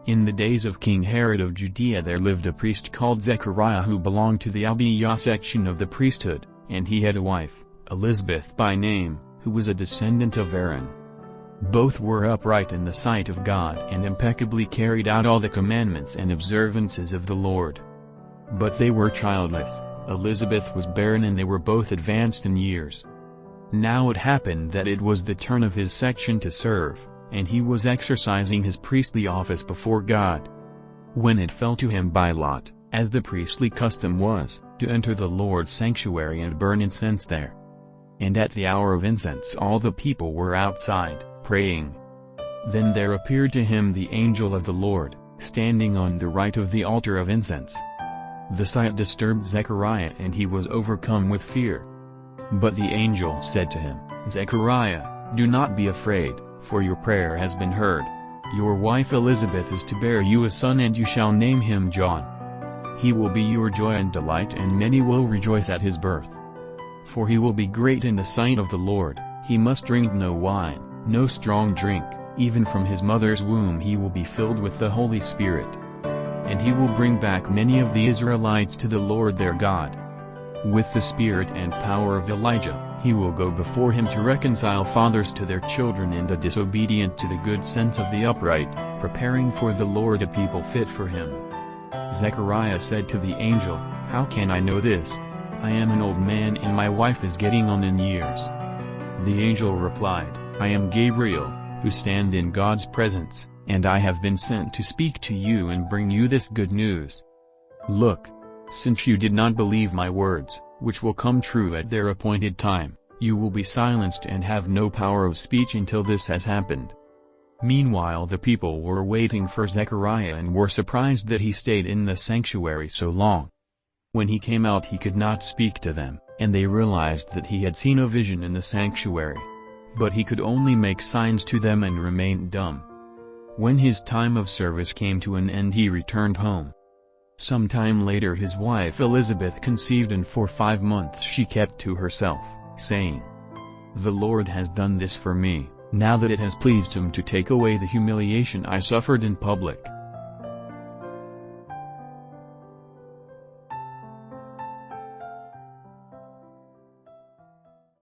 In the days of King Herod of Judea there lived a priest called Zechariah who belonged to the Abijah section of the priesthood, and he had a wife, Elizabeth by name, who was a descendant of Aaron. Both were upright in the sight of God and impeccably carried out all the commandments and observances of the Lord. But they were childless, Elizabeth was barren, and they were both advanced in years. Now it happened that it was the turn of his section to serve, and he was exercising his priestly office before God. When it fell to him by lot, as the priestly custom was, to enter the Lord's sanctuary and burn incense there. And at the hour of incense all the people were outside, praying. Then there appeared to him the angel of the Lord, standing on the right of the altar of incense. The sight disturbed Zechariah, and he was overcome with fear. But the angel said to him, "Zechariah, do not be afraid, for your prayer has been heard. Your wife Elizabeth is to bear you a son, and you shall name him John. He will be your joy and delight, and many will rejoice at his birth. For he will be great in the sight of the Lord, he must drink no wine, no strong drink, even from his mother's womb he will be filled with the Holy Spirit. And he will bring back many of the Israelites to the Lord their God. With the spirit and power of Elijah, he will go before him to reconcile fathers to their children and the disobedient to the good sense of the upright, preparing for the Lord a people fit for him." Zechariah said to the angel, "How can I know this? I am an old man and my wife is getting on in years." The angel replied, "I am Gabriel, who stand in God's presence, and I have been sent to speak to you and bring you this good news. Look, since you did not believe my words, which will come true at their appointed time, you will be silenced and have no power of speech until this has happened." Meanwhile the people were waiting for Zechariah and were surprised that he stayed in the sanctuary so long. When he came out he could not speak to them, and they realized that he had seen a vision in the sanctuary. But he could only make signs to them and remained dumb. When his time of service came to an end he returned home. Some time later his wife Elizabeth conceived, and for 5 months she kept to herself, saying, "The Lord has done this for me, now that it has pleased him to take away the humiliation I suffered in public."